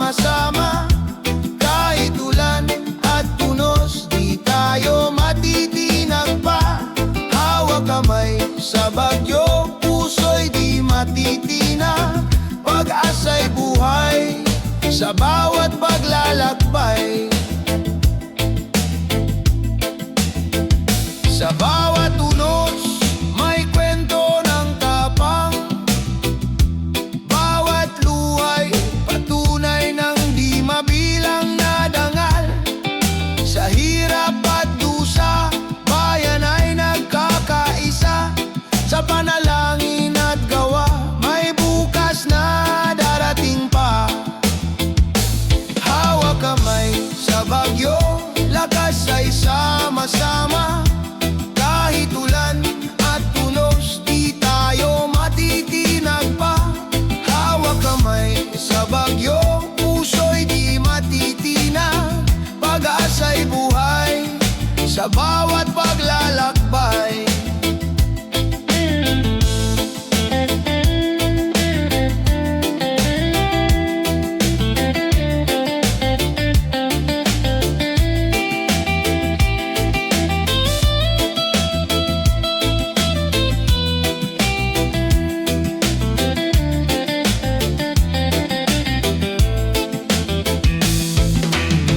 sama-sama. Kahit ulan at tunos, di tayo matitinag pa. Hawak kamay sa bagyo, puso'y di matitinag. Pag-asa'y buhay sa bawat paglalakbay. Sa bawat unos, may kwento ng tapang. Bawat luhay, patunay ng di mabilang na dangal. Sa hirap at dusa, bayan ay nagkakaisa. Sa panalangin at gawa, may bukas na darating pa. Hawak kamay sa bagyo, lakas ay sama-sama. Kahit ulan at tunos, di tayo matitinag pa. Hawak kamay sa bagyo, puso'y di matitinag. Pag-asa'y buhay sa bawat paglalakbay.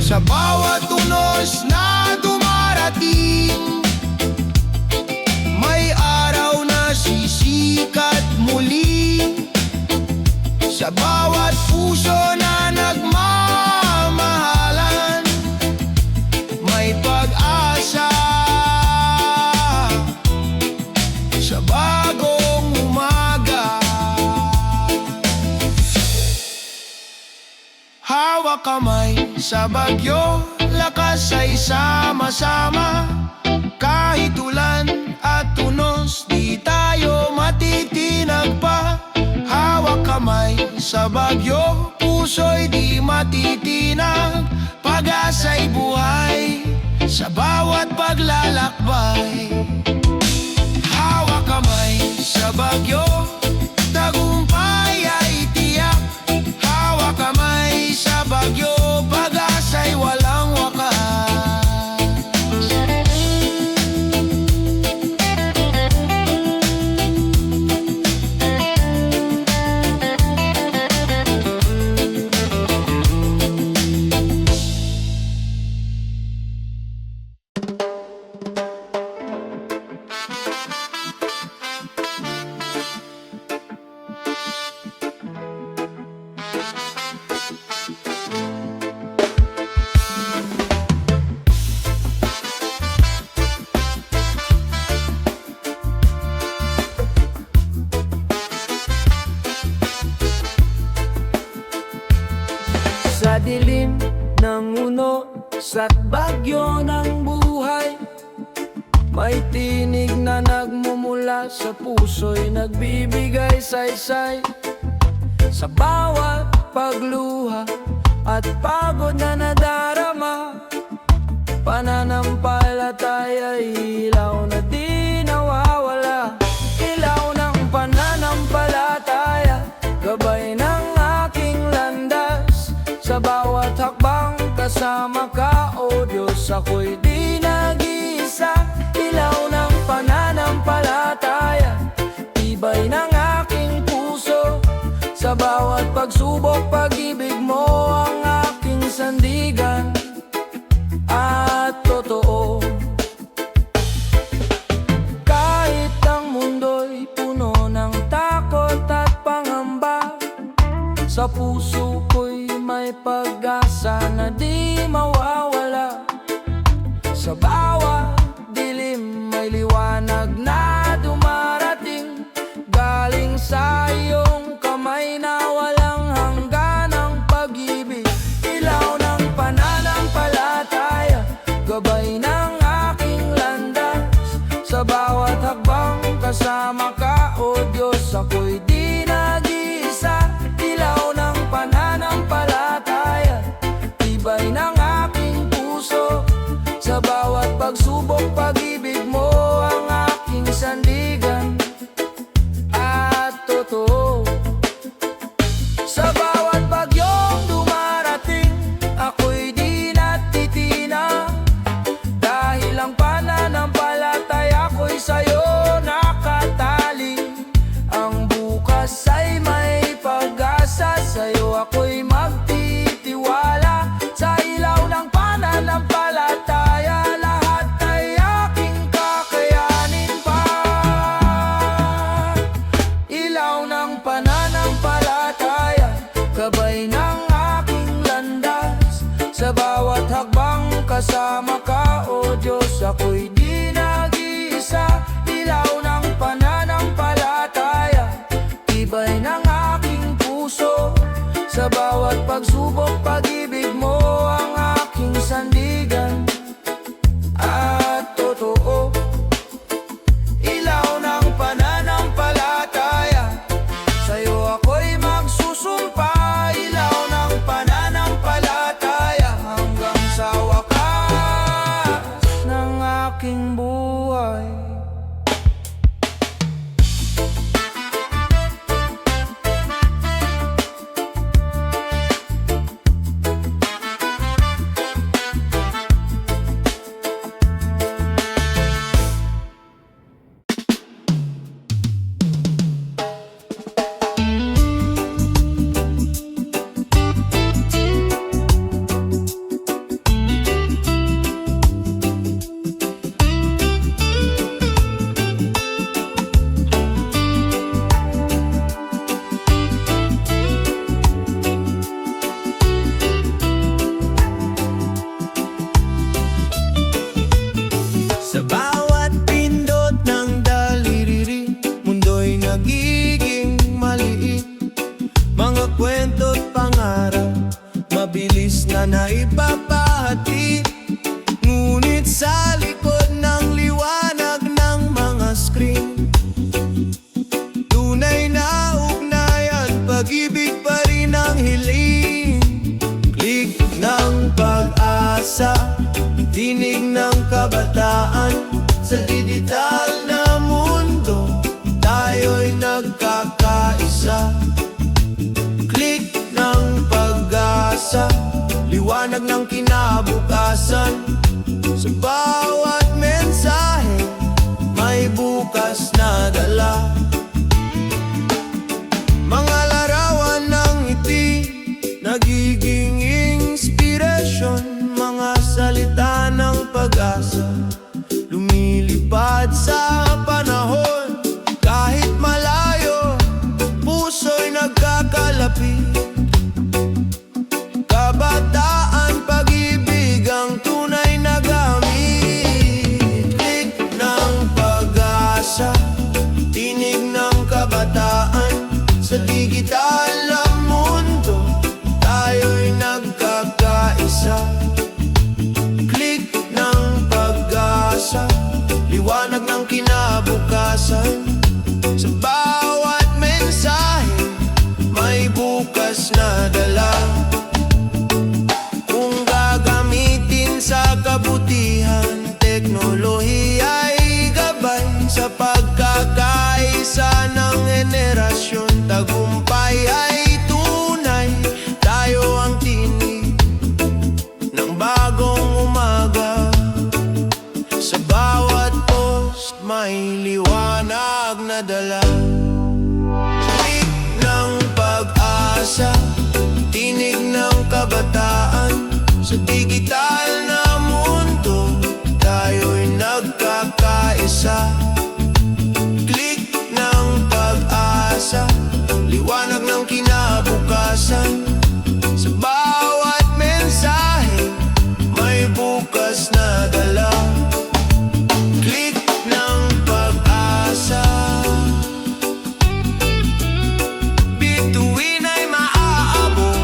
Sa bawat unos na dumarating, may araw na sisikat muli. Sa bawat puso na nagmamahalan, may pag-asa sa bagong umaga. Hawak kamay sa bagyo, lakas ay sama-sama. Kahit ulan at tunos, di tayo matitinag pa. Hawak kamay sa bagyo, puso'y di matitinag. Pag-asa'y buhay sa bawat paglalakbay. Hawak kamay sa bagyo, tagumpay ay tiyak. Hawak kamay sa bagyo, pag-asa'y walang wakas. Sa dilim ng uno, sa't bagyo ng buhay, may tinig na nagmumula sa puso'y nagbibigay saysay. Sa bawat pagluha at pagod na nadarama, pananampalataya'y ilaw na di nawawala. Ilaw ng pananampalataya, gabay ng aking landas. Sa bawat hakbang kasama ka, o Diyos, ako'y di nag-iisa. Ilaw ng pananampalataya, tibay ng aking puso. Sa bawat pagsubok, pag-ibig mo ang aking sandigan at totoo. Kahit ang mundo'y puno ng takot at pangamba, sa puso ko'y may pag-asa na di mawawala. Sa bawat dilim may liwanag na dumarating, galing sa iyong kamay na walang hangganang pag-ibig. Ilaw ng pananampalataya, gabay ng aking landas. Sa bawat hakbang kasama ka, o Diyos, ako'y di nag-iisa. Ilaw ng pananampalataya, tibay ng aking puso. Sa bawat bawat hakbang kasama ka, o Diyos, ako'y di nag-iisa. Ilaw ng pananampalataya, tibay ng aking puso. Sa bawat pagsubok, pag-ibig mo ang aking sandigan at totoo. Ilaw ng pananampalataya, sa'yo ako'y magsusumpa. Ilaw ng pananampalataya, hanggang sa wakas ng aking buhay. Sa bawat pindot ng daliriri, mundo'y nagiging maliit. Mga kwento't pangarap, mabilis na naipapahatid. Ngunit sa likod ng liwanag ng mga screen, tunay na ugnayan, pag-ibig pa rin ang hiling. Click ng pag-asa, tinig ng kabataan. Sa digital na mundo, tayo'y nagkakaisa. Click ng pag-asa, liwanag ng kinabukasan. Sa bawat mensahe, may bukas na dala. Mga larawan ng ngiti, nagiging inspirasyon. Mga salita ng pag-asa, lumilipad sa panahon. Kahit malayo, puso'y nagkakalapit. Kabataan, pag-ibig ang tunay na gamit. Click ng pag-asa, tinig ng kabataan. Sa digital na mundo, tayo'y nagkakaisa. Click ng pag-asa, liwanag ng kinabukasan. Sa bawat mensahe, may bukas na dala. Kung gagamitin sa kabutihan, teknolohiya'y gabay. Sa pagkakaisa ng henerasyon, tagumpay ay tunay. Tayo ang tinig ng bagong umaga. Sa bawat post, may liwanag na dala. Click ng pag-asa, tinig ng kabataan. Sa digital na mundo, tayo'y nagkakaisa. Click ng pag-asa, liwanag ng kinabukasan. Sa bawat mensahe, may bukas na dala. Click ng pag-asa, bituin ay maaabot.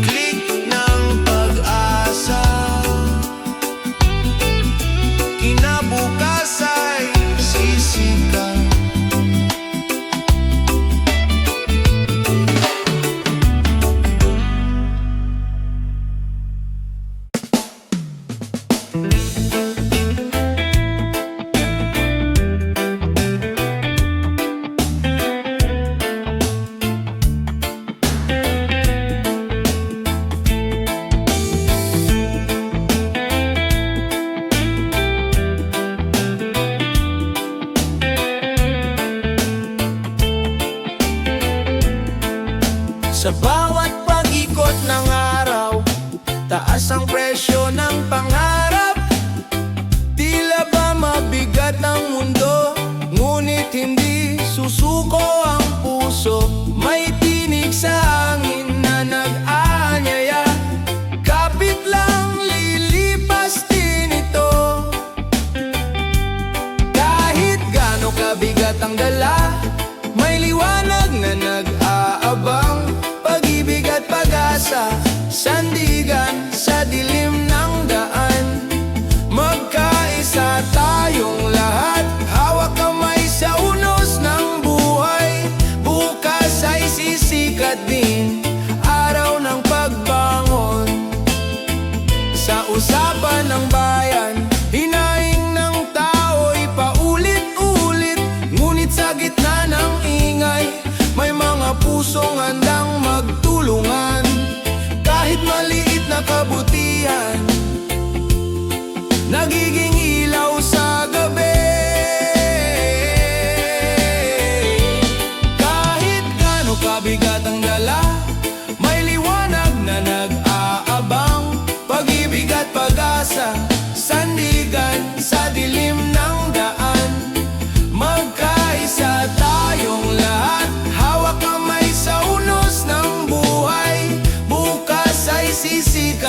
Click ng pag-asa, kinabukas ay sisikat.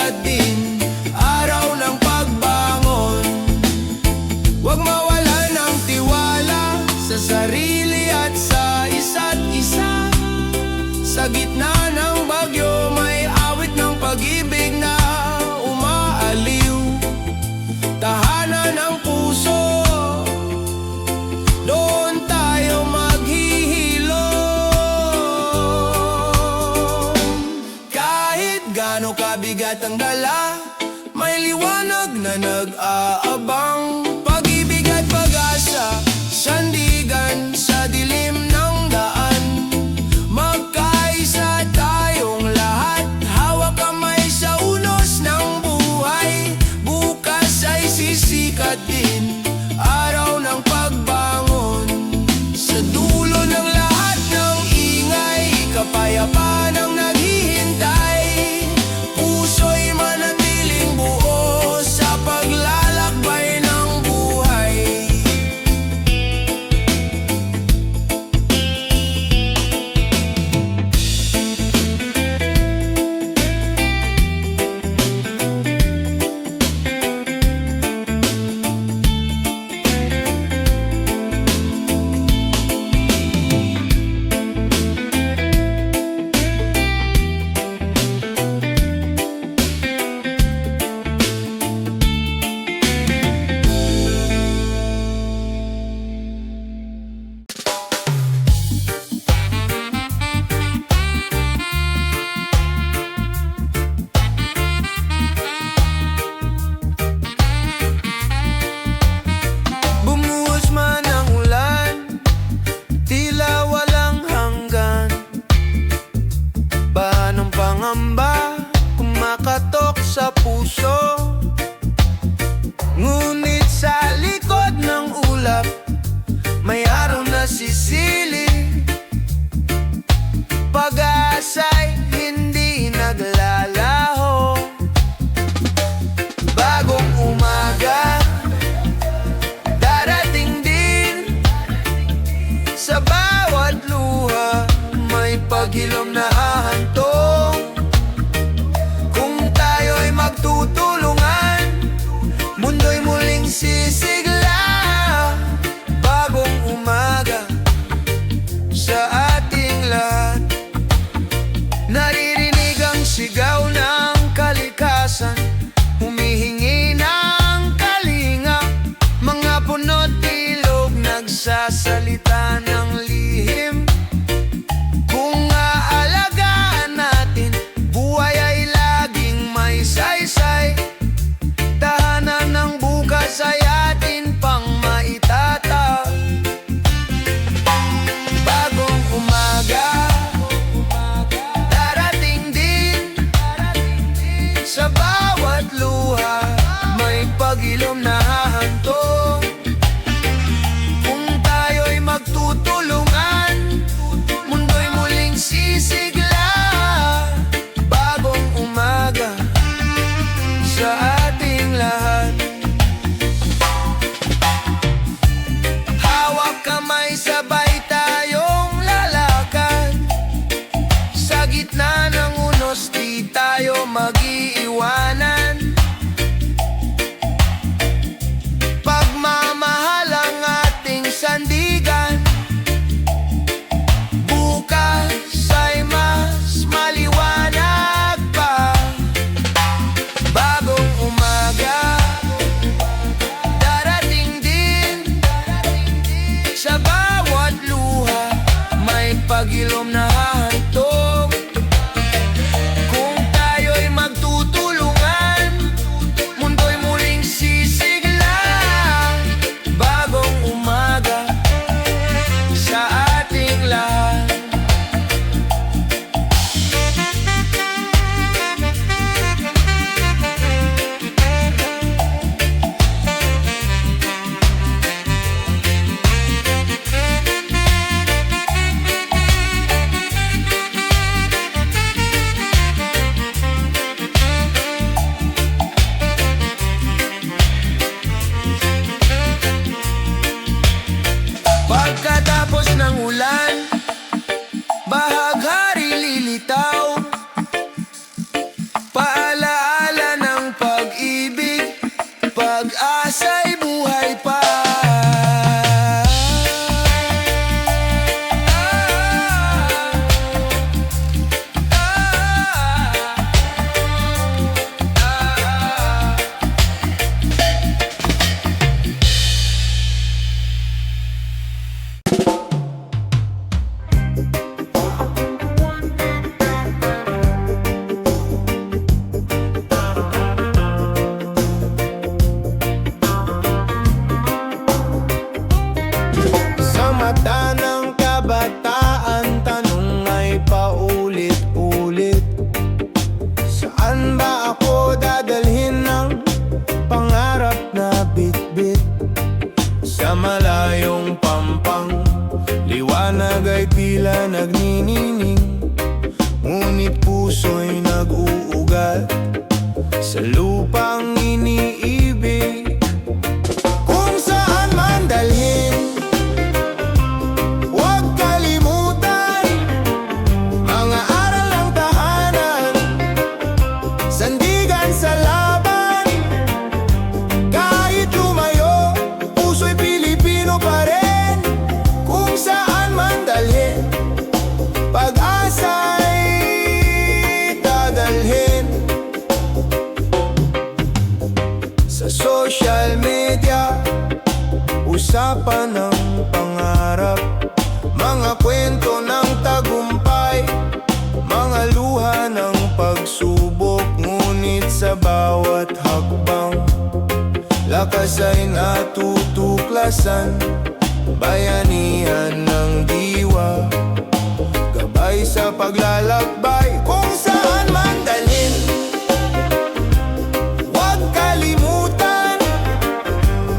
sisikat din araw ng pagbangon. Huwag mawalan ng tiwala sa sarili at sa isa't isa. Sa gitna ng bagyo may awit ng pag-ibig na umaaliw. Tahanan ng puso, doon tayo maghihilom. Kahit gaano kabigat ang dala, may liwanag na nag-aabang. Pag-ibig at pag-asa, sandigan sa dilim ng daan. Magkaisa tayong lahat, hawak kamay sa unos ng buhay. Bukas ay sisikat din araw ng pagbangon. Sa dulo ng lahat ng ingay, kapayapaan ang naghihintay. Puso'y manatiling buo sa paglalakbay ng buhay. Bumuhos man ang ulan, tila walang hanggan. Bahan ng pangamba, kumakatok sa puso. Ngunit sa likod ng ulap, may araw na sisiling. Pag-asa'y hindi naglalaho. Bagong umaga, darating din. Sa bawat luha, may paghilom na hahantong. Kung tayo'y magtutulungan, mundo'y muling sisigla. Bagong umaga sa ating lahat. Naririnig ang sigaw ng kalikasan, humihingi ng kalinga. Mga puno't ilog nagsasalita ng lihim. Kung aalagaan natin, buhay ay laging may saysay. Tahanan ng bukas ay atin pang maitatag. Bagong umaga, darating din. sa lupang iniibig. Kung saan man dalhin, huwag kalimutan mga aral ng tahanan, sandigan sa laban. Kahit lumayo, puso'y Pilipino pa rin. Kung saan man dalhin, pag-asa'y dadalhin. Sa social media, usapan ng pangarap, mga kwento ng tagumpay, mga luha ng pagsubok. Ngunit sa bawat hakbang, lakas ay natutuklasan, bayanihan ng diwa, gabay sa paglalakbay. Kung saan man dalhin, huwag kalimutan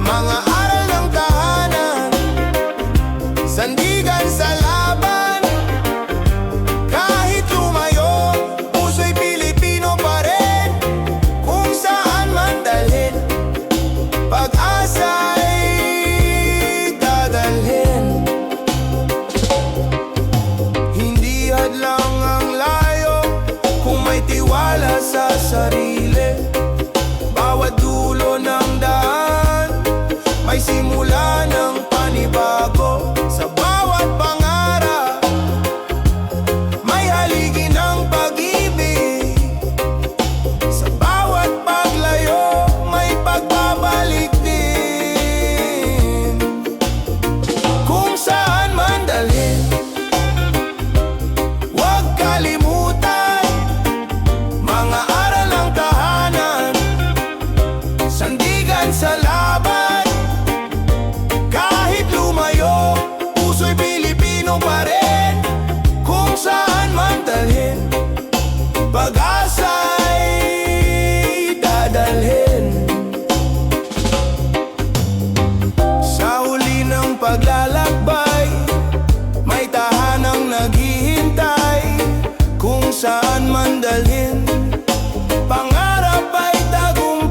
mga aral ng tahanan, sandigan sa laban. Kahit lumayo, puso'y Pilipino pa rin. Kung saan man dalhin, pag-asa'y dadalhin. Hindi hadlang ang layo kung may tiwala sa sarili. Bawat dulo ng daan may simula ng panibago. Sa bawat pangarap may haligi ng pag-ibig. Sa bawat paglayo may pagbabalik din. Kung saan man dalhin, huwag kalimutan mga aral ng tahanan, sandigan sa laban. Kahit lumayo, puso'y Pilipino pa rin. Kung saan man dalhin, pag-asa'y dadalhin. Sa huli ng paglalakbay, may tahanang naghihintay. Kung saan man dalhin, pangarap ay tagumpay.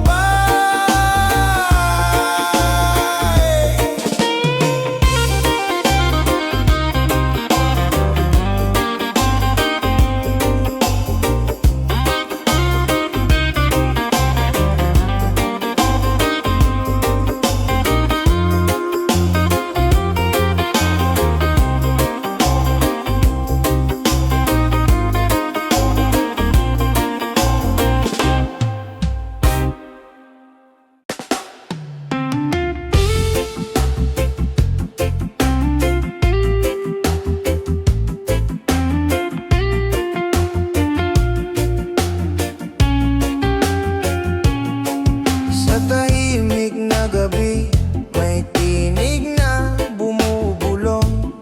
Sa tahimik na gabi, may tinig na bumubulong.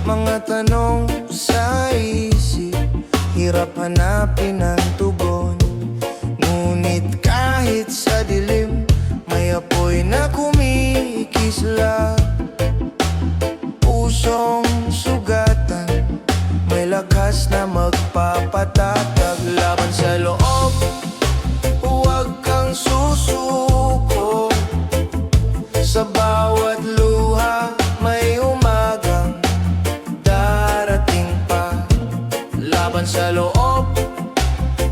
Mga tanong sa isip, hirap hanapin ang tugon. Ngunit kahit sa dilim, may apoy na kumikislap. Pusong sugatan, may lakas na magpapatatag. Laban sa loob, huwag kang susuko. Sa bawat luha may umagang darating pa. Laban sa loob,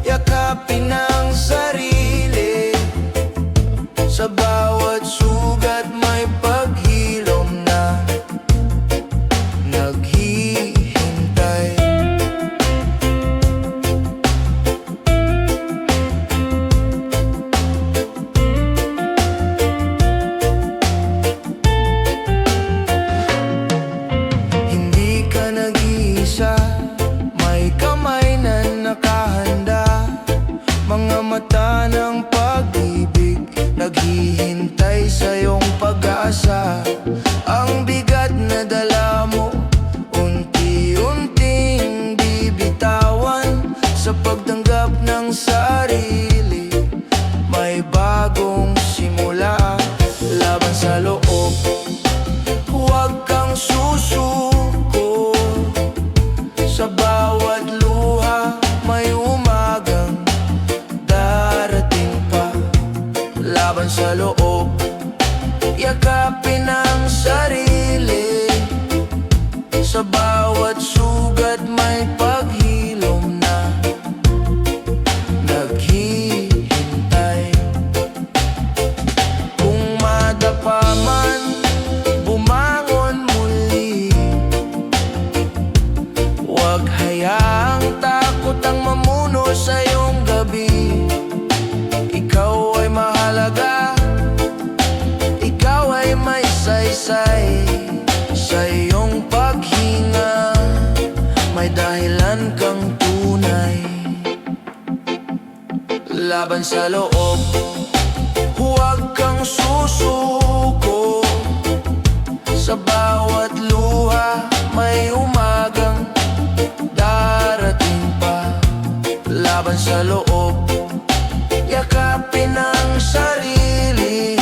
yakapin ang sarili. Sa bawat sugat may paghilom na naghihintay. Hindi ka nag-iisa, may kamay na nakahanda. Mga mata ng pag-ibig, naghihintay sa iyong pag-asa. Ang bigat na dala mo, unti-unting bibitawan. Sa pagtanggap ng sarili, may bagong simula. Laban sa loob, huwag kang susuko. Sa bawat luha may umagang darating sa loob, yakapin ang sarili. Sa bawat sugat may paghilom na naghihintay. Kung madapa man, bumangon muli. Huwag hayaang takot ang mamuno sa iyong gabi. Ikaw ay mahalaga, ikaw ay may saysay. Sa iyong paghinga, may dahilan kang tunay. Laban sa loob, huwag kang susuko. Sa bawat luha, may umagang darating pa. Laban sa loob, yakapin ang sarili.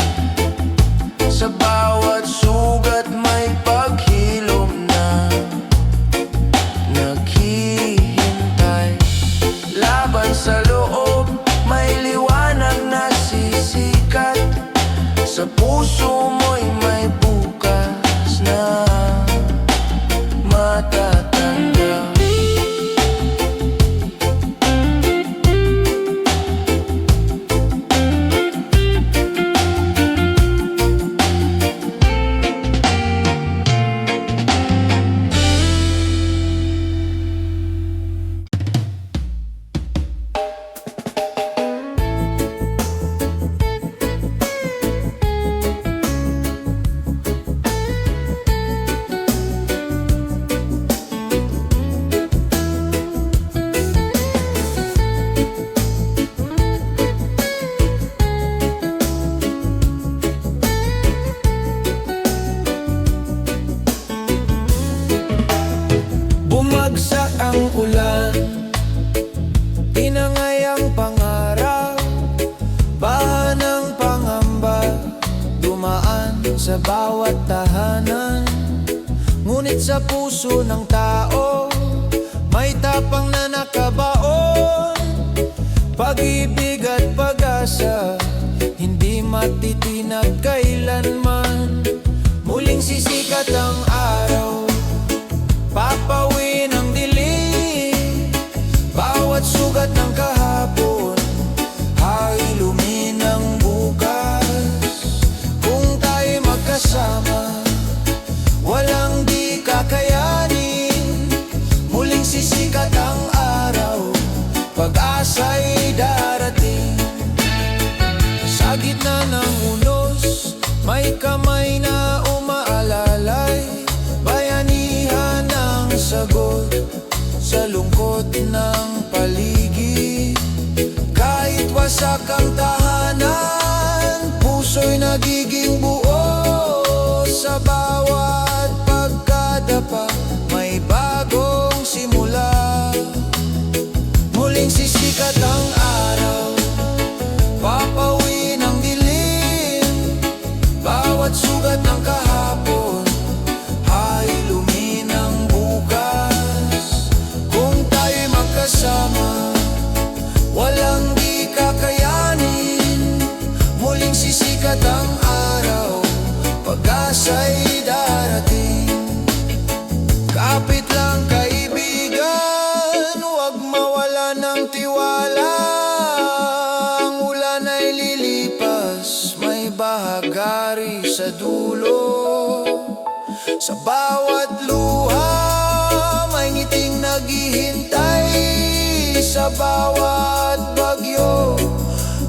Sa bawat sugat may paghilom na naghihintay. Laban sa loob, may liwanag na sisikat. Sa puso mo'y may bukas na matatanggap. Bumagsak ang ulan, tinangay ang pangarap. Baha ng pangamba, dumaan sa bawat tahanan. Ngunit sa puso ng tao, may tapang na nakabaon. Pag-ibig at pag-asa, hindi matitinag kailanman. Muling sisikat ang araw, papawin ang dilim. Bawat sugat ng kahapon ay luminang bukas. Kung tayo magkasama, walang di kakayanin. Muling sisikat ang araw, pag-asa'y darating. Sa gitna ng unos, may kamay na umaalalay. Bayanihan ang sagot sa lungkot ng paligid. Kahit wasak ang tahanan, puso'y nagiging buo. Sa bawat pagkadapa, may bagong simula. Muling sisikat ang araw, papawin ang dilim. Bawat sugat ng kahapon ay luminang bukas. Kung tayo'y magkasama, walang di kakayanin. Muling sisikat ang araw, pag-asa'y darating. Kapit lang kaibigan, huwag mawala ng tiwala. Ang ulan ay lilipas, may bahagari sa dulo. Sa bawat luha, may ngiting naghihintay. Sa bawat bagyo,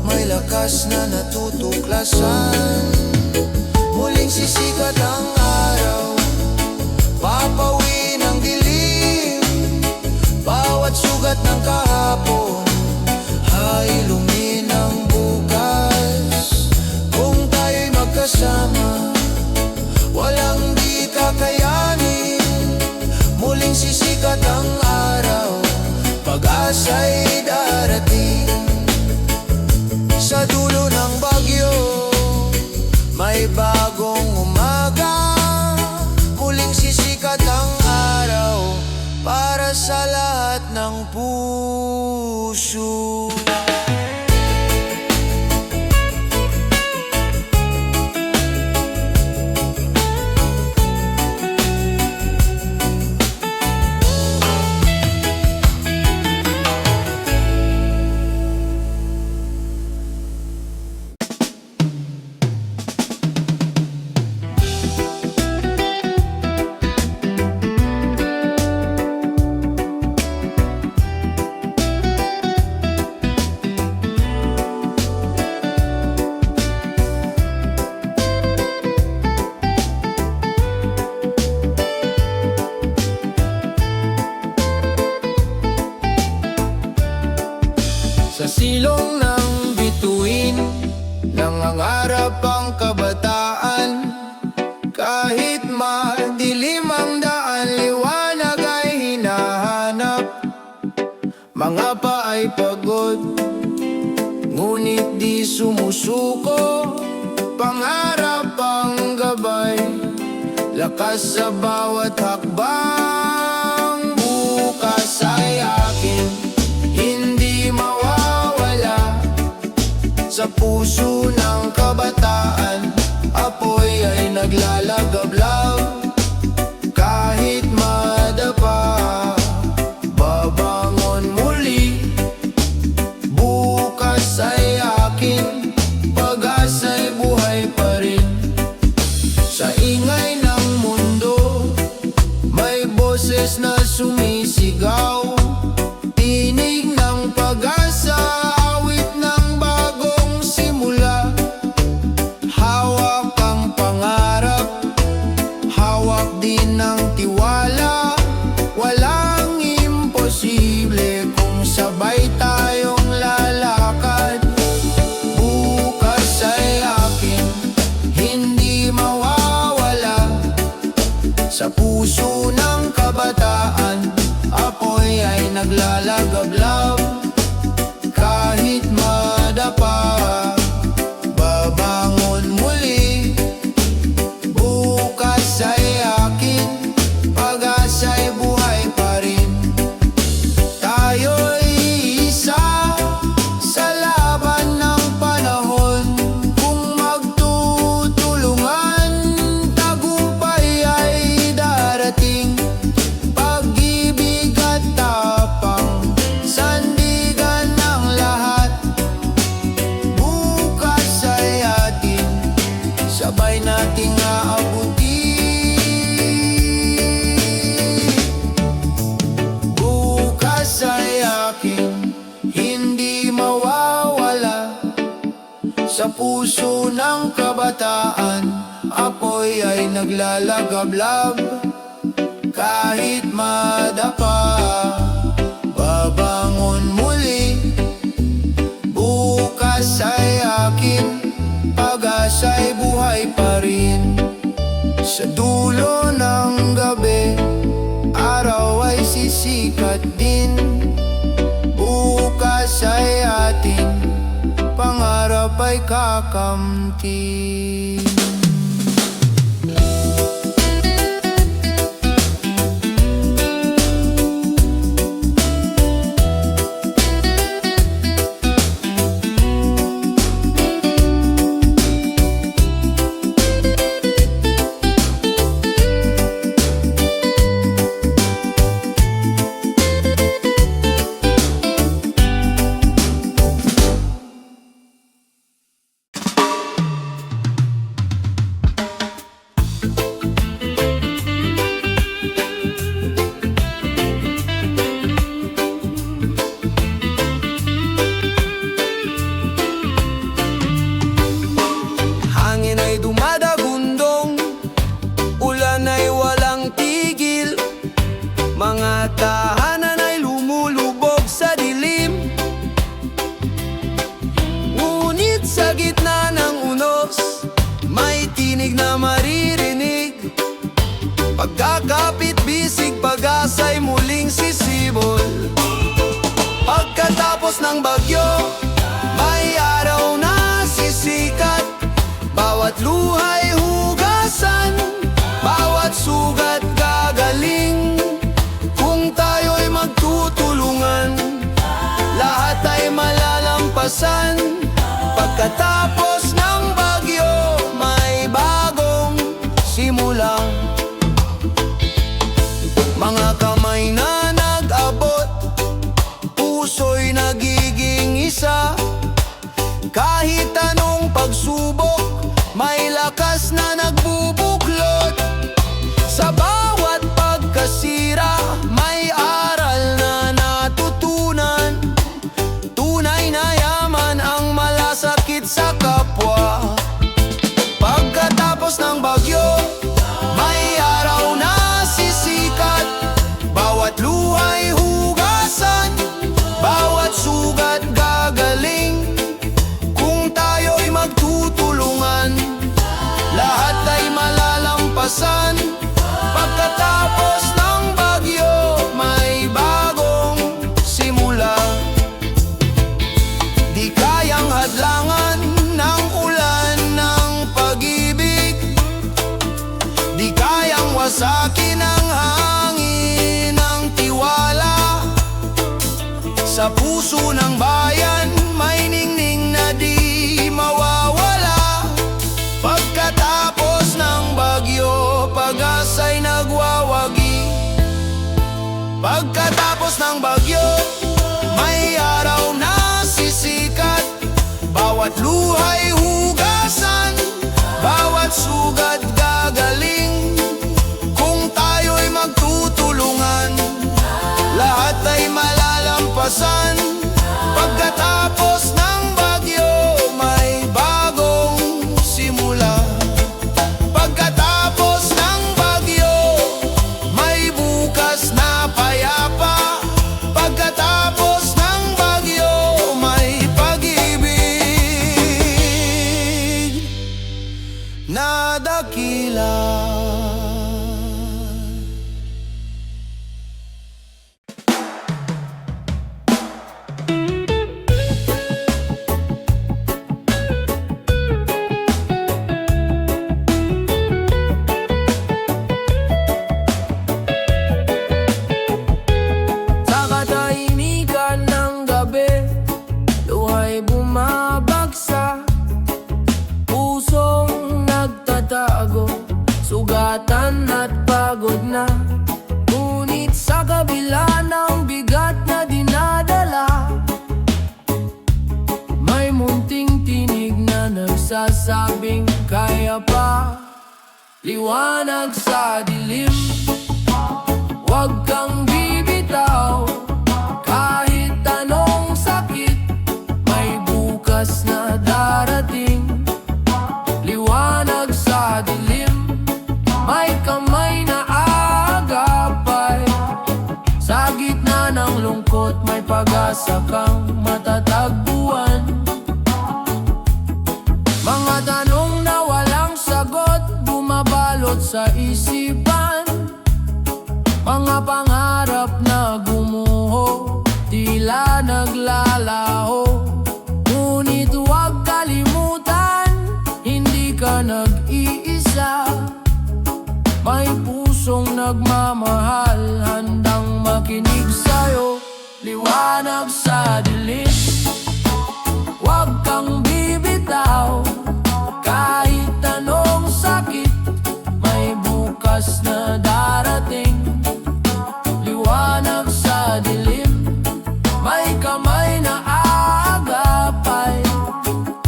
may lakas na natutuklasan. Muling sisikat ang araw, papawin ang dilim. Bawat sugat ng kahapon ay luminang bukas. Kung tayo'y magkasama, walang di kakayanin. Muling sisikat ang araw, pag-asa'y darating. Sa dulo ng bagyo, may bagong umaga. Muling sisikat ang araw para sa lahat ng puso. Sa silong ng bituin, nangangarap ang kabataan. Kahit madilim ang daan, liwanag ay hinahanap. Mga paay pagod, ngunit di sumusuko. Pangarap ang gabay, lakas sa bawat hakbang. Bukas ay akin, hindi mawawala. Sa puso ng kabataan, apoy ay naglalagablab. Kahit madapa, babangon muli. Bukas ay akin, pag-asa'y buhay pa rin. Sa ingay ng mundo, may boses na sumisigaw. Tinig ng pag-asa, awit ng bagong simula. Hawak ang pangarap, hawak din ng tiwala. Walang imposible kung sabay tayong lalakad. Bukas ay akin, hindi mawawala. Sa puso ng kabataan, apoy ay naglalagablab. Kahit madapa, babangon muli. Bukas ay akin, pag-asa'y buhay pa rin. Tayo'y isa sa laban ng panahon. Kung magtutulungan, tagumpay ay darating. Pag-ibig at tapang, sandigan ng lahat. Bukas ay atin, sabay nating aabutin. Bukas ay akin, hindi mawawala. Sa puso ng kabataan, apoy ay naglalagablab. Kahit madapa, babangon muli. Bukas ay akin, pag-asa'y buhay pa rin. Sa dulo ng gabi, araw ay sisikat din. Bukas ay atin, pangarap ay kakamtin. Hangin ay dumadagundong, ulan ay walang tigil. Mga tahanan ay lumulubog sa dilim. Ngunit sa gitna ng unos, may tinig na maririnig. Pagkakapit bisig, pag-asa'y muling sisibol. Pagkatapos ng bagyo, may araw na sisikat. Bawat luha'y hugasan, bawat sugat gagaling. Kung tayo'y magtutulungan, lahat ay malalampasan. Pagkatapos ng bagyo, may bagong simula. Mga kamay na nag-abot, puso'y nagiging isa. Kahit anong pagsubok, may lakas na nagbubuklod. Sa bawat pagkasira, may aral na natutunan. Tunay na yaman ang malasakit sa kapwa. puso ng bayan, may ningning na di mawawala. Pagkatapos ng bagyo, pag-asa'y nagwawagi. Pagkatapos ng bagyo, may araw na sisikat. Bawat luhay hugasan, bawat sugat gagaling. Kung tayo'y magtutulungan, lahat ay malalampasan. Pagkatapos ng bagyo, may bagong simula. Pagkatapos ng bagyo, may bukas na payapa. Pagkatapos ng bagyo, may pag-ibig na dakila. Sa katahimikan ng gabi, luhay bumabagsak. Pusong nagtatago, sugatan at pagod na. Ngunit sa kabila ng bigat na dinadala, may munting tinig na nagsasabing kaya pa. Liwanag sa dilim, huwag kang bibitaw. Kahit anong sakit, may bukas na darating. Liwanag sa dilim, may kamay na aagapay. Sa gitna ng lungkot, may pag-asa kang matatagpuan. Mga tanong na walang sagot, bumabalot sa isipan. Mga pangarap na gumuho, tila naglalaho. Ngunit huwag kalimutan, hindi ka nag-iisa. May pusong nagmamahal, handang makinig sa'yo. Liwanag sa dilim, huwag kang bibitaw. Kahit anong sakit, may bukas na darating. Liwanag sa dilim, may kamay na aagapay.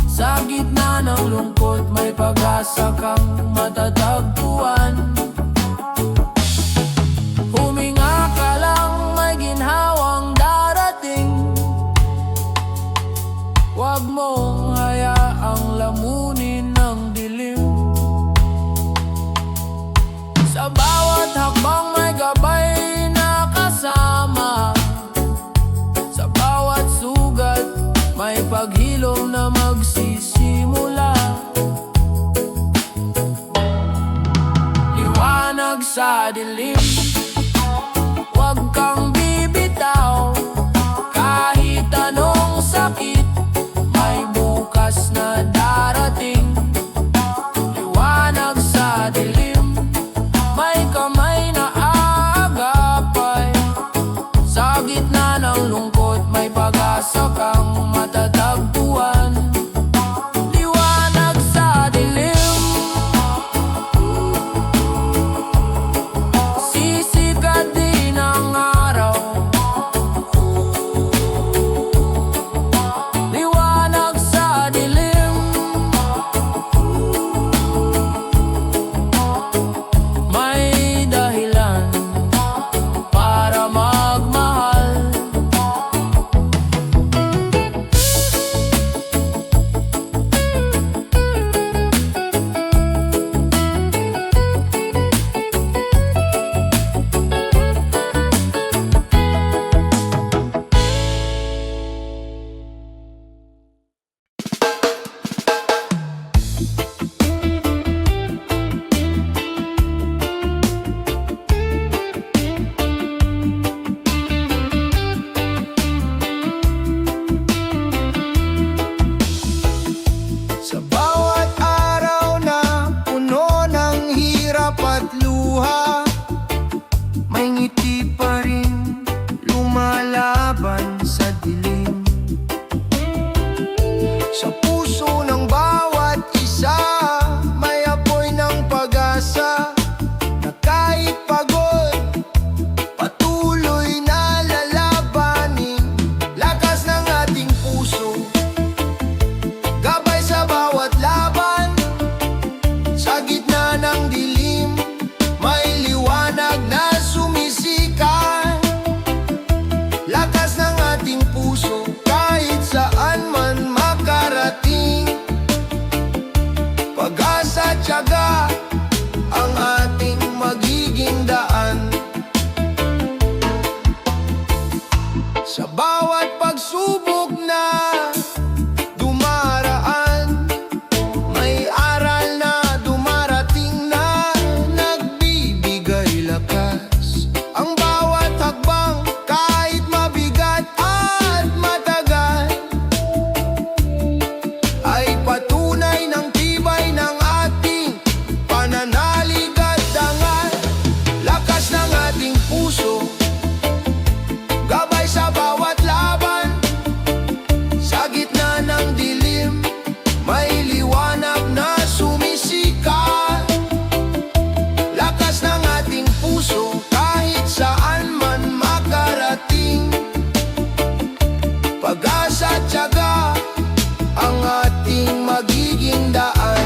Sa gitna ng lungkot, may pag-asa kang matatagpuan. Huminga ka lang, may ginhawang darating. Huwag mong hayaang lamunin ng dilim. Sa bawat hakbang may gabay na kasama. Sa bawat sugat, may paghilom na magsisimula. Liwanag sa dilim, huwag kang bibitaw. Kahit anong sakit, may bukas na darating. Liwanag sa dilim, may kamay na aagapay. Sa gitna ng lungkot, may pag-asa kang matatagpuan. Liwanag sa dilim, Sa puso ng bawat isa may apoy ng pag-asa, na kahit pagod patuloy na lalabanin. Lakas ng ating puso, gabay sa bawat laban. Sa gitna ng dilim, may liwanag na sumisikat. Lakas ng ating puso, kahit saan man makarating. Pag-asa, tiyaga, ang ating magiging daan. Sa bawat pagsubok na dumaraan, may aral na dumarating na nagbibigay lakas. Ang bawat hakbang, kahit mabigat at matagal, ay patunay ng tibay ng ating pananalig at dangal. Lakas ng ating puso, gabay sa bawat laban. Sa gitna ng dilim, may liwanag na sumisikat. Lakas ng ating puso, kahit saan man makarating. Pag-asa, tiyaga, ang ating magiging daan.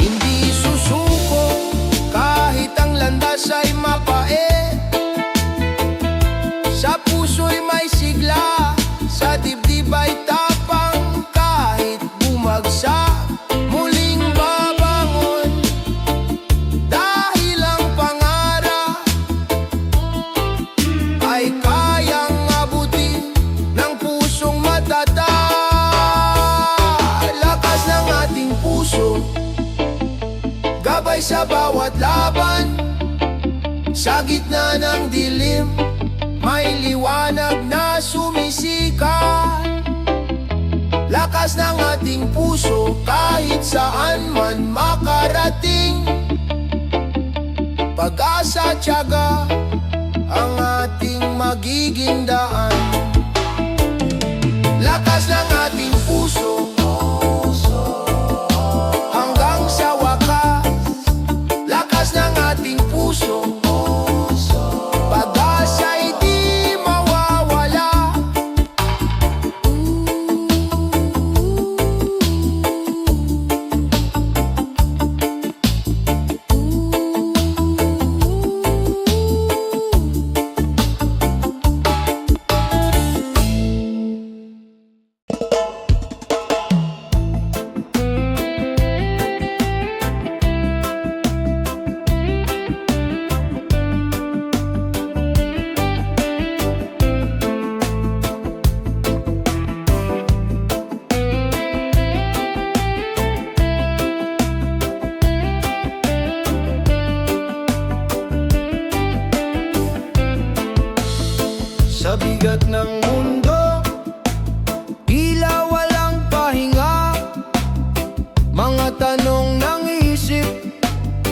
Hindi susuko kahit ang landas ay mapait. Sa puso'y may sigla, sa dibdib ay tapang. Kahit bumagsak, muling babangon. Dahil ang pangarap ay kayang abutin ng pusong matatag. Lakas ng ating puso, gabay sa bawat laban. Sa gitna ng dilim, may liwanag na sumisikat. Lakas ng ating puso, kahit saan man makarating. Pag-asa, tiyaga, ang ating magiging daan. Lakas ng ating puso, hanggang sa wakas. Lakas ng ating puso, pag-asa'y di mawawala. Sa bigat ng mundo, tila walang pahinga. Mga tanong ng isip,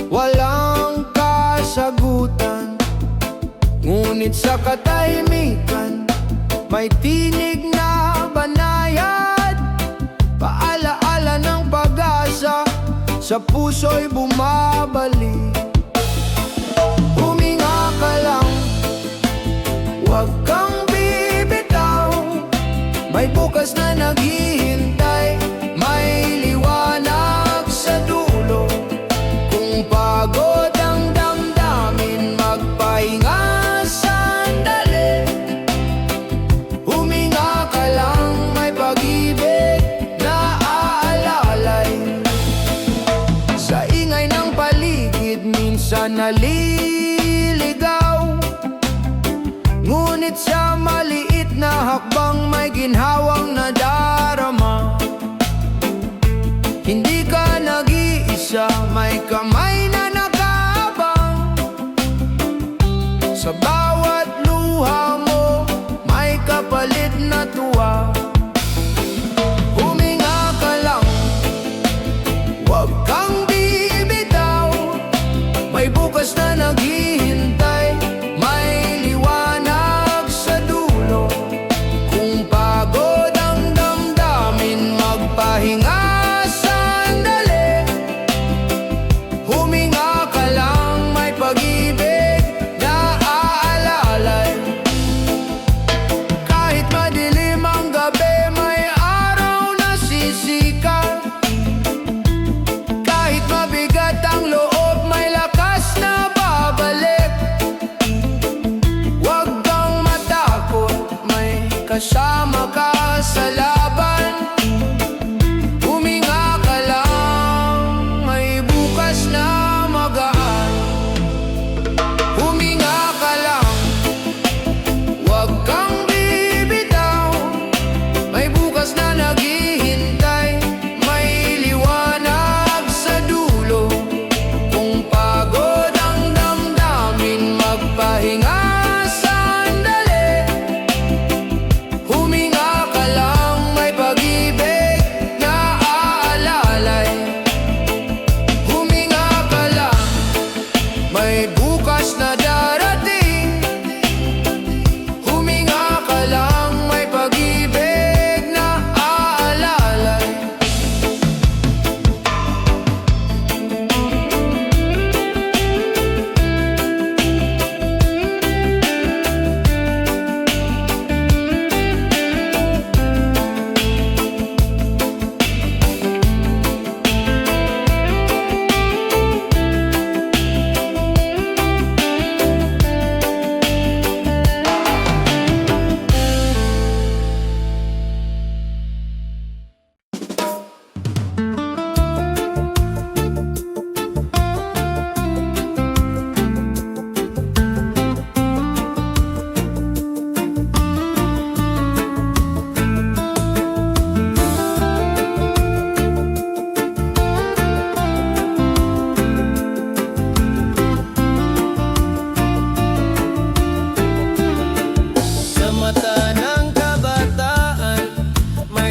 walang kasagutan. Ngunit sa katahimikan, may tinig na banayad. Paalaala ng pag-asa, sa puso'y bumabalik. Huminga ka lang, huwag kang bibitaw. May bukas na naghihintay, may liwanag sa dulo. Kung pagod ang damdamin, magpahinga sandali. Huminga ka lang, may pag-ibig na aalalay. Sa ingay ng paligid, minsan naliligaw. Ngunit sa maliit na hakbang, may ginhawang nadarama. Hindi ka nag-iisa, may kamay na nakaabang. Sa bawat luha mo, may kapalit na tuwa. Huminga ka lang, huwag kang bibitaw. May bukas na naghihintay, may liwanag sa dulo. Kung pagod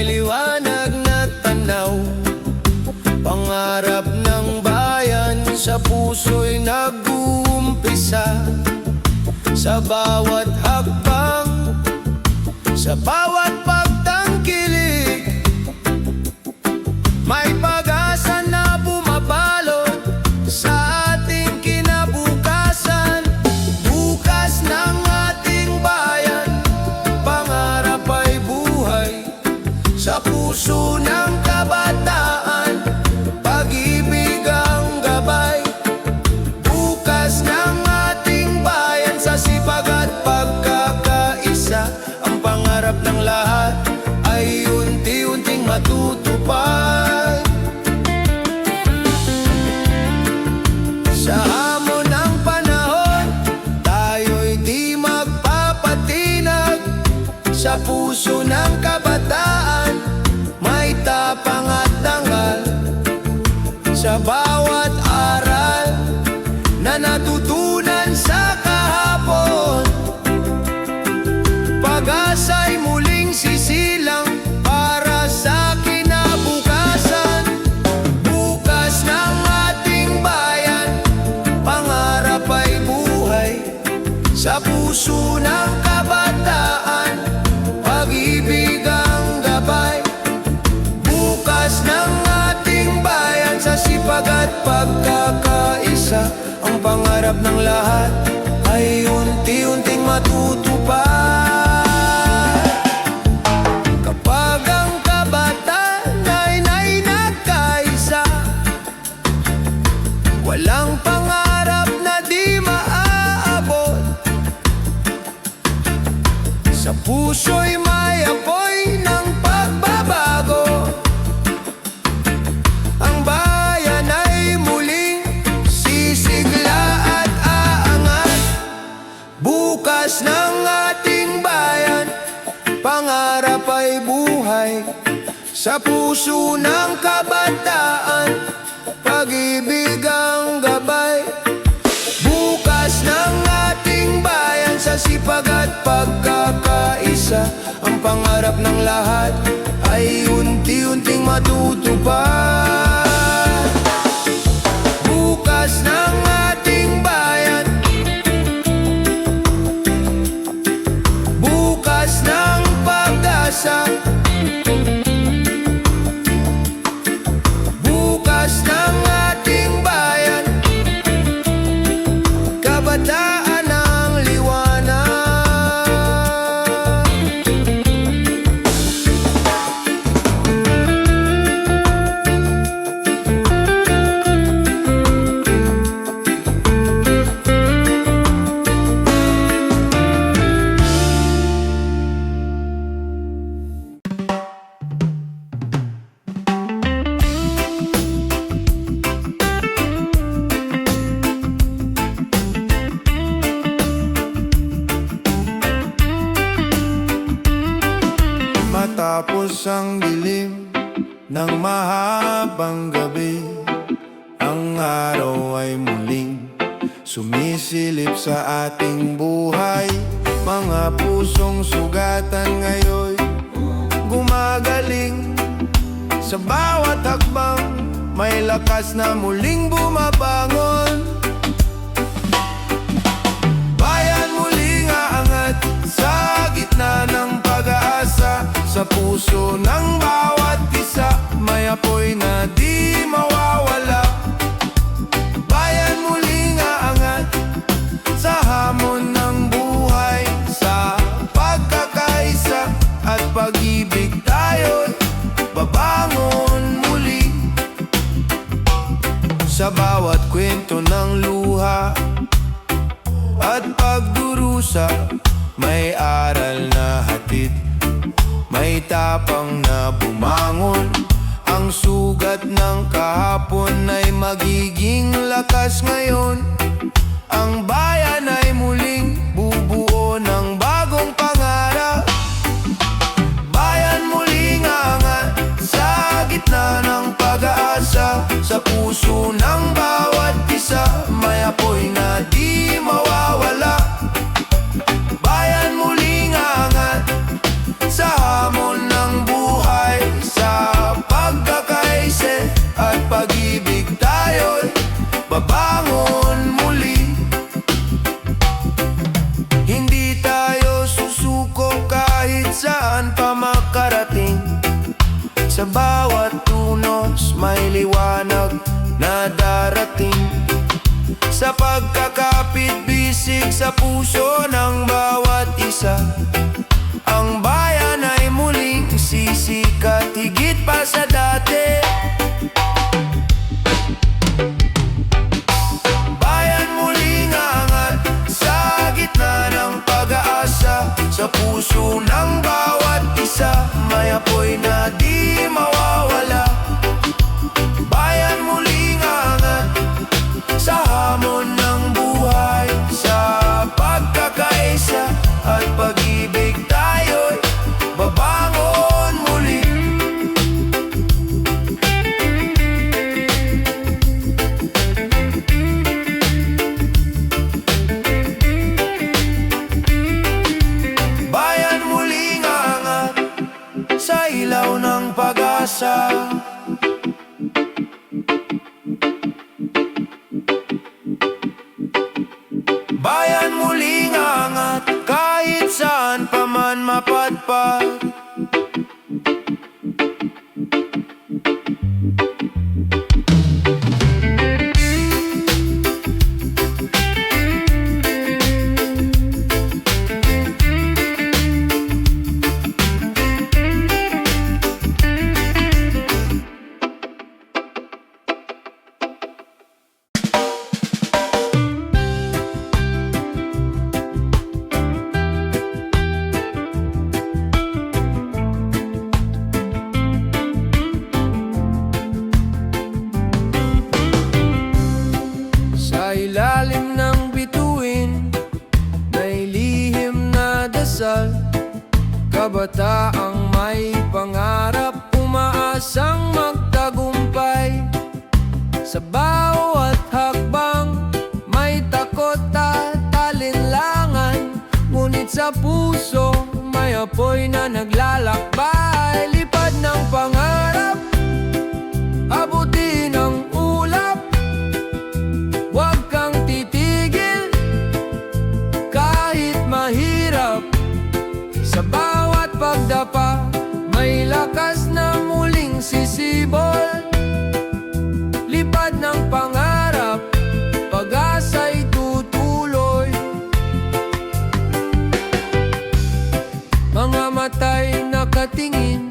may liwanag na tanaw. Pangarap ng bayan sa puso'y nag-uumpisa. Sa bawat hakbang, sa bawat pagtangkilik, may pag-asa na bumabalot sa ating kinabukasan. Bukas ng ating bayan, pangarap ay buhay. Sa puso ng kabataan, pag-ibig ang gabay. Bukas ng ating bayan, sa sipag at pagkakaisa, ang pangarap ng lahat ay unti-unting matutupad. Sa hamon ng panahon, tayo'y di magpapatinag. Sa puso ng kabataan, may tapang at dangal. Sa bawat aral na natutunan sa kahapon, pag-asa'y muling sisilang para sa kinabukasan. Bukas ng ating bayan, pangarap ay buhay. Sa puso ng kabataan, pag-ibig ang gabay. Bukas ng ating bayan, sa sipag at pagkakaisa, ang pangarap ng lahat ay unti-unting matutupad. Kapag ang kabataan ay nagkaisa, walang pangarap na di maaabot. Sa puso'y may apoy ng pagbabago. Ang bayan ay muling sisigla at aangat. Bukas ng ating bayan, pangarap ay buhay. Sa puso ng kabataan, pag-ibig ang gabay. Bukas ng ating bayan, sa sipag at pagkakaisa, ang pangarap ng lahat ay unti-unting matutupad. Bukas ng ating bayan, bukas ng pag-asa. Bukas ng ating bayan, kabataan ang liwanag. Matapos ang dilim ng mahabang gabi, ang araw ay muling sumisilip sa ating buhay. Mga pusong sugatan ngayon gumagaling. Sa bawat hakbang, may lakas na muling bumabangon. Bayan muling aangat sa gitna ng pag-asa. Sa puso ng bawat isa, may apoy na di mawawala. Bayan muling aangat sa hamon ng buhay. Sa pagkakaisa at pag-ibig, tayo'y babangon muli. Sa bawat kwento ng luha at pagdurusa, may aral na hatid, may tapang na bumangon. Ang sugat ng kahapon ay magiging lakas ngayon. Ang bayan ay muling bubuo ng bagong pangarap. Bayan muling aangat sa gitna ng pag-asa. Sa puso ng bawat isa, may apoy na di mawawala. Bayan muling aangat sa hamon ng buhay. sa puso ng bawat isa. Ang bayan ay muling sisikat higit pa sa dati. Bayan muling angat sa gitna ng pag-asa. Sa puso ng bawat isa may apoy na di mawawala. Bayan muling angat sa hamon ng buhay. Sa pagkakaisa at pag-ibig tayo'y babangon muli. Bayan muling angat sa ilaw ng pag-asa. Bayan muling angat kahit saan pa man mapadpad. Sa ilalim ng bituin, may lihim na dasal. Kabataang may pangarap, umaasang magtagumpay. Sa bawat hakbang, may takot at alinlangan. Ngunit sa puso, may apoy na naglalakbay. Lipad ng pangarap, abutin ang ulap. Huwag kang titigil kahit mahirap. Sa bawat pagdapa, may lakas na muling sisibol. Lipad ng pangarap, pag-asa'y tutuloy. Mga mata'y nakatingin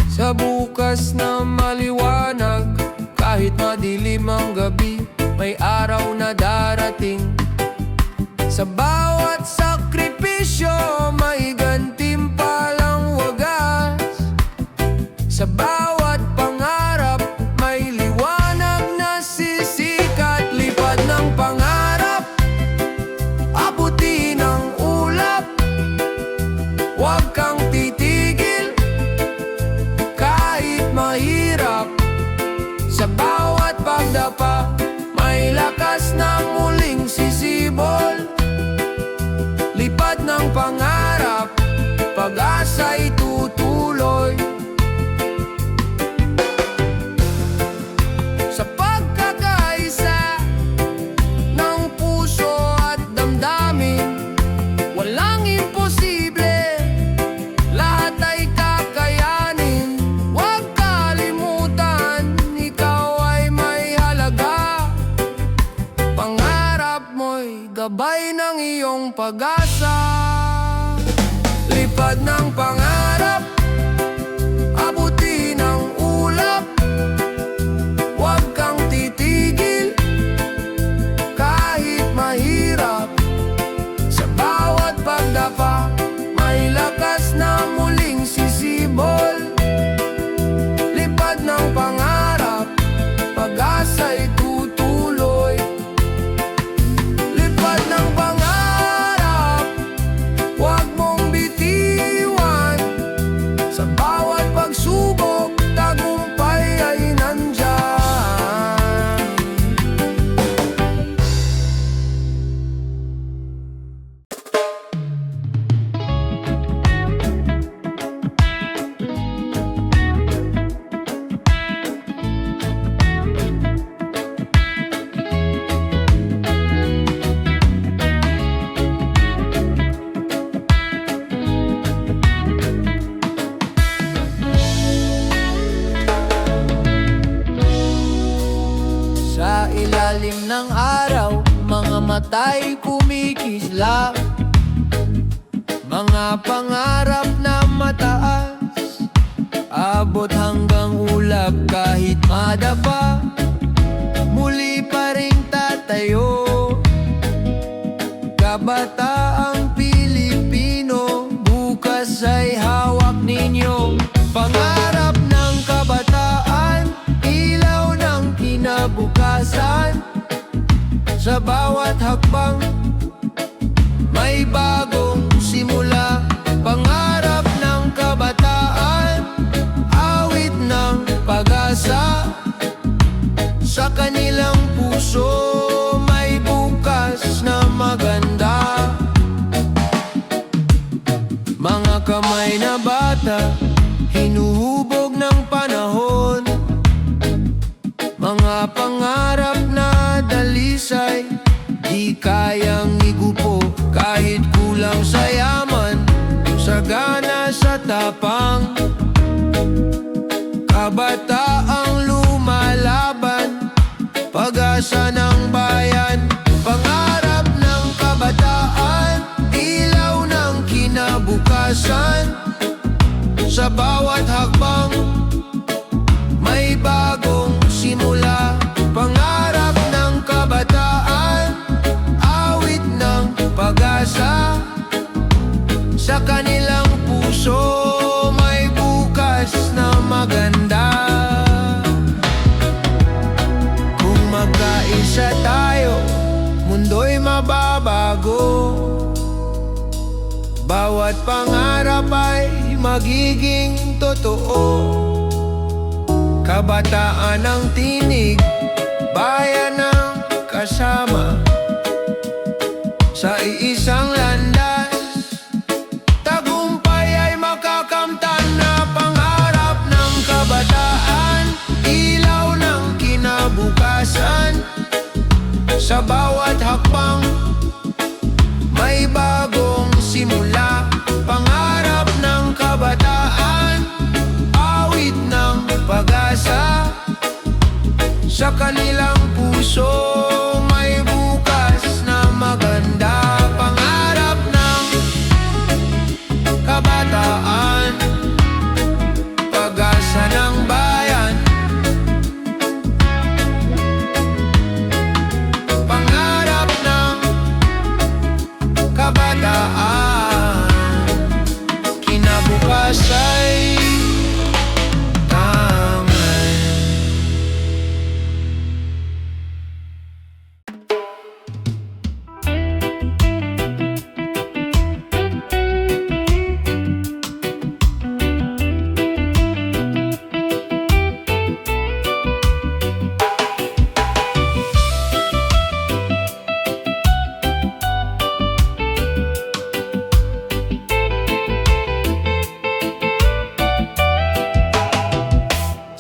sa bukas na maliwanag. Kahit madilim ang gabi, may araw na darating. Sa bawat sakripisyo, may gantimpalang wagas. Sa bawat pangarap, may liwanag na sisikat. Lipad ng pangarap, abutin ang ulap. Huwag kang titigil kahit mahirap. Sa bawat pagdapa, may lakas na muling sisibol. Lipad ng pangarap, pag-asa'y tutuloy. Sa pagkakaisa ng puso at damdamin, walang imposible, lahat ay kakayanin. Huwag kalimutan, ikaw ay may halaga. Pangarap mo'y gabay ng iyong pag-asa. Lipad ng pangarap, abutin ang ulap. Huwag kang titigil kahit mahirap. Sa bawat pagdapa, may lakas na muling sisibol. Lipad ng pangarap, pag-asa'y tutuloy. Lipad ng pangarap, mata'y kumikislap. Mga pangarap na mataas, abot hanggang ulap kahit madapa. Muli pa ring tatayo, kabataang Pilipino, bukas ay hawak ninyo. Pangarap ng kabataan, ilaw ng kinabukasan. Sa bawat hakbang, may bagong simula. Pangarap ng kabataan, awit ng pag-asa. Sa kanilang puso, may bukas na maganda. Mga kamay na bata, hinuhubog ng panahon. Mga pangarap na dalisay, di kayang igupo. Kahit kulang sa yaman, sagana sa tapang. Kabataang lumalaban, pag-asa ng bayan. Pangarap ng kabataan, ilaw ng kinabukasan. Sa bawat hakbang, may bagong simula. Pangarap ng kabataan, awit ng pag-asa. Sa kanilang puso, may bukas na maganda. Kung magkaisa tayo, mundo'y mababago. Bawat pangarap ay magiging totoo. Kabataan ang tinig, bayan ang kasama. Sa iisang landas, tagumpay ay makakamtan na. Pangarap ng kabataan, ilaw ng kinabukasan. Sa bawat hakbang, may bagong simula. Pangarap ng kabataan, awit ng pag-asa. Sa kanilang puso, may bukas na maganda. Pangarap ng kabataan, pag-asa ng bayan. Pangarap ng kabataan, kinabukas ay tangay.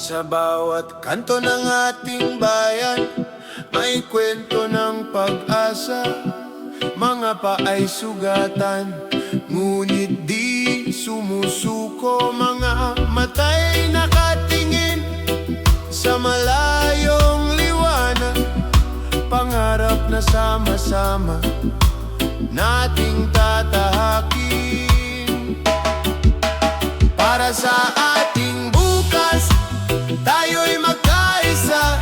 Sa bawat kanto ng ating bayan, may kwento ng pag-asa. Mga paay sugatan, ngunit di sumusuko. Mga matay nakatingin sa malayong liwanag. Pangarap na sama-sama nating tatahakin. Para sa ating bukas, tayo'y magkaisa.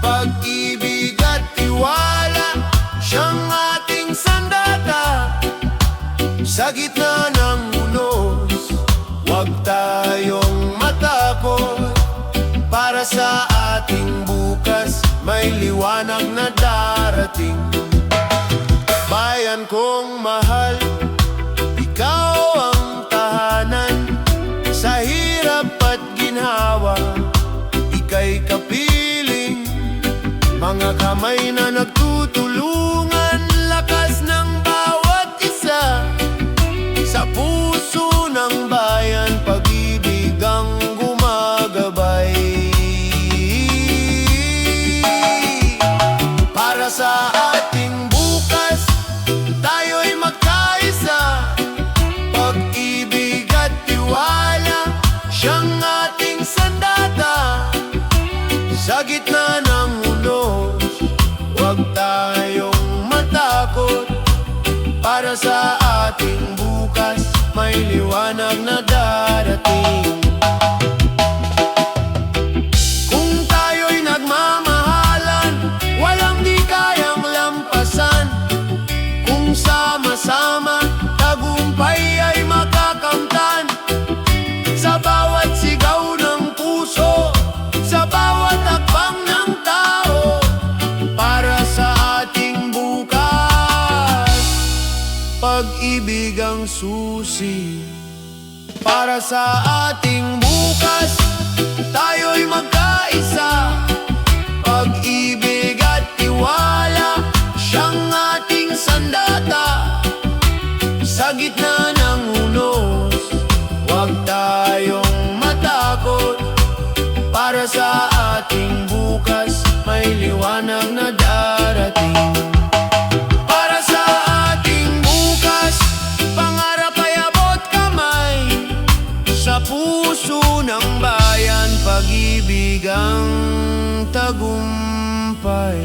Pag-ibig at tiwala, siyang ating sandata. Sa gitna ng unos, huwag tayong matakot. Para sa ating bukas, may liwanag na darating. Bayan kong mahal, ikaw ang tahanan. Sa hirap at ginhawa, ika'y kapiling. Mga kamay na nagtutulungan, lakas ng bawat isa. Sa puso ng bayan, pag-ibig ang gumagabay. Para sa ating bukas, tayo'y magkaisa. Pag-ibig at tiwala, siyang ating sandata. Sa gitna ng unos, huwag tayong liwanag na darating. Kung tayo'y nagmamahalan, walang di kayang lampasan. Kung sama-sama, tagumpay ay makakamtan. Sa bawat sigaw ng puso, sa bawat hakbang ng tao, para sa ating bukas, pag-ibig ang susi. Para sa ating bukas, tayo'y magkaisa. Pag-ibig at tiwala, siyang ating sandata. Sa gitna ng unos, huwag tayong matakot. Para sa ating bukas, may liwanag na darating. Para sa ating bukas, pangarap ay abot kamay. Sa puso ng bayan, pag-ibig ang tagumpay.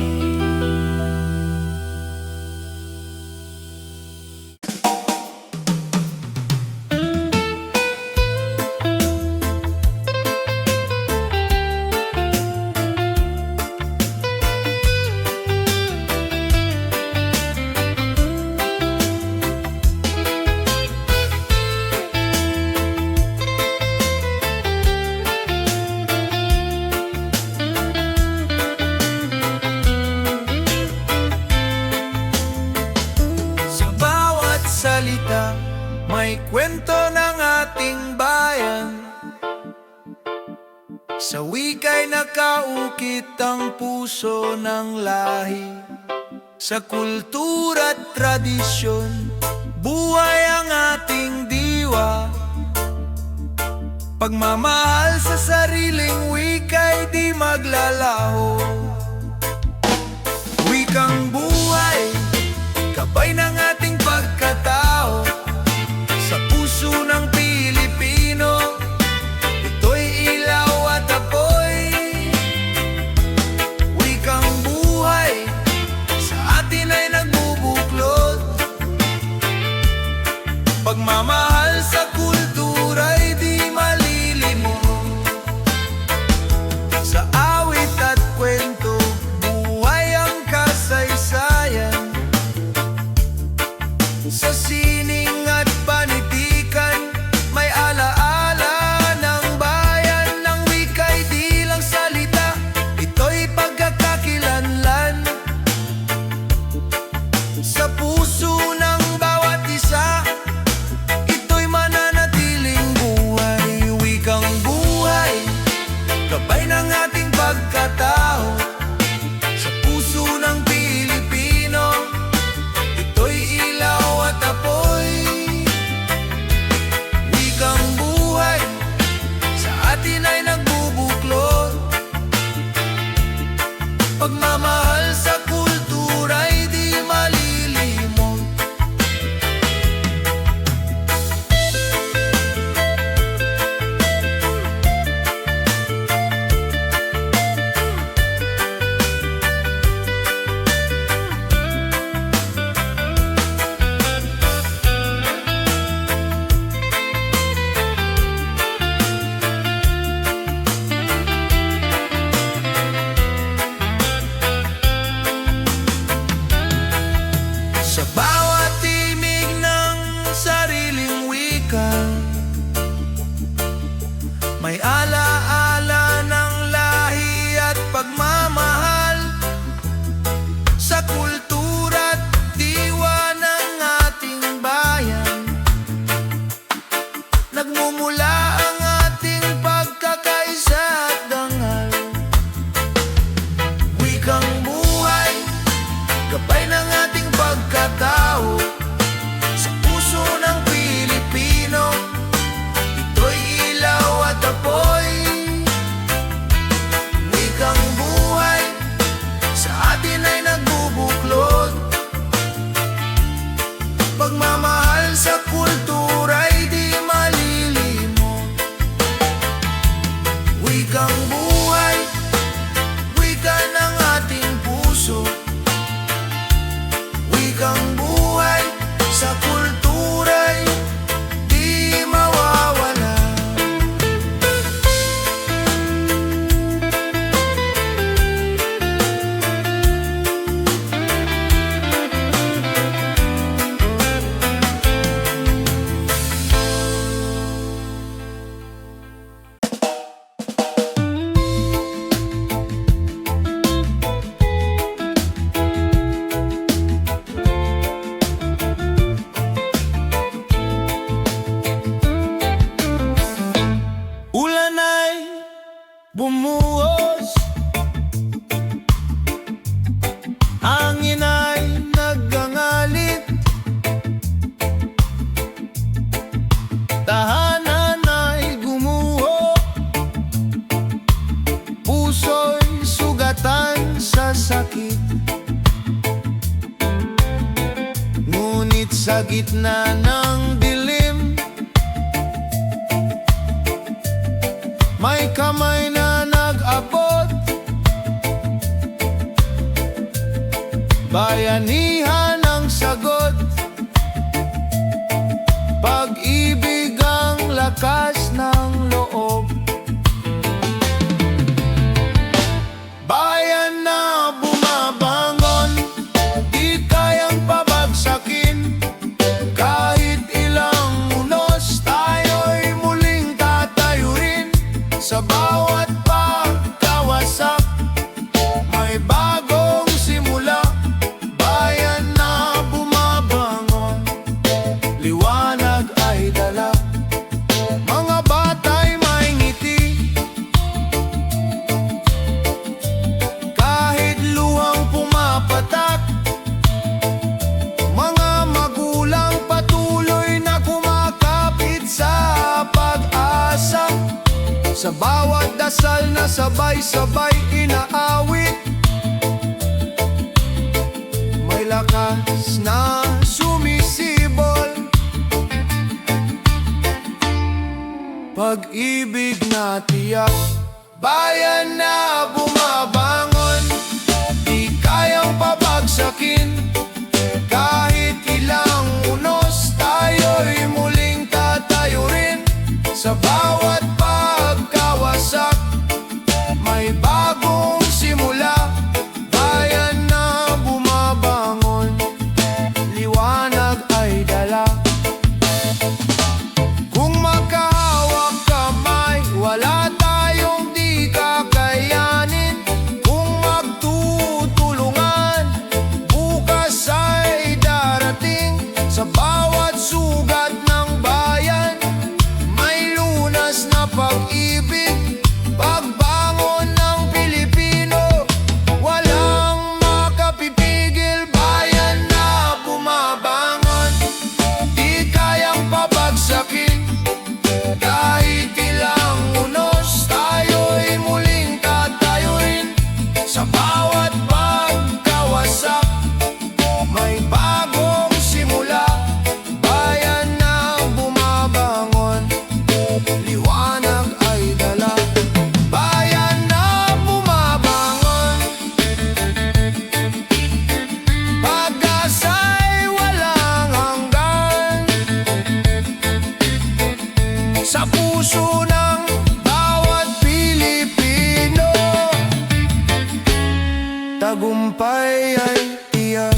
Salita, may kwento ng ating bayan. Sa wika'y nakaukit ang puso ng lahi. Sa kultura at tradisyon, buhay ang ating diwa. Pagmamahal sa sariling wika'y di maglalaho. Wikang buhay, gabay ng ating pagkatao. Sa puso ng Pilipino, ito'y ilaw at apoy. Wikang buhay, sa atin ay nagbubuklod. Pagmamahal sa kultura'y di malilimot. Sa awit at kwento, buhay ang kasaysayan. Sa sining at panitikan, may alaala ng bayan. Ng wika'y di lang salita, ito'y pagkakakilanlan. Sa puso ng bawat isa, ito'y mananatiling buhay. Wikang buhay, gabay ng ating pagkatao. Sa puso ng Pilipino, ito'y ilaw at apoy. Wikang buhay, sa atin ay nagbubuklod. Pagmamahal sa kultura'y di malilimot. Sa bawat timig ng sariling wika, may alaala ng lahi at pagmamahal. Sa kultura at diwa ng ating bayan, nagmumula ang ating pagkakaisa at dangal. Wikang buhay, gabay ng ating pagkatao. Sa puso ng Pilipino, ito'y ilaw at apoy. bumuhos. Hangin ay nagngangalit, tahanan ay gumuho, puso'y sugatan sa sakit. Ngunit sa gitna ng dilim, may kamay na nag-abot. Bayanihan ang sagot, pag-ibig ang lakas ng loob. Bayan na bumabangon, di kayang pabagsakin. Kahit ilang unos, tayo'y muling tatayo rin. Sa bawat pagkawasak, may bagong simula. Bayan na bumabangon, liwanag ay dala. Mga bata'y may ngiti, kahit luhang pumapatak. Mga magulang patuloy na kumakapit sa pag-asa. Sa bawat dasal na sabay-sabay inaawit, may lakas na sumisibol. Pag-ibig na tiyak, bayan na bumabangon, di kayang pabagsakin. Kahit ilang unos, tayo'y muling tatayo rin. Sa bawat pagkawasak, may bagong simula. Bayan na bumabangon, liwanag ay dala. Kung magkahawak kamay, wala tayong di kakayanin. Kung magtutulungan, bukas ay darating. Sa bawat sugat ng bayan, may lunas na pag-ibig. Pagbangon ng Pilipino, walang makapipigil. Bayan na bumabangon, di kayang pabagsakin. Kahit ilang unos, tayo'y muling tatayo rin. Sa bawat pagkawasak, may bagong simula. Bayan na bumabangon, liwanag ay dala. Bayan na bumabangon, pag-asa'y walang hanggan. Sa puso ng bawat Pilipino, tagumpay ay tiyak.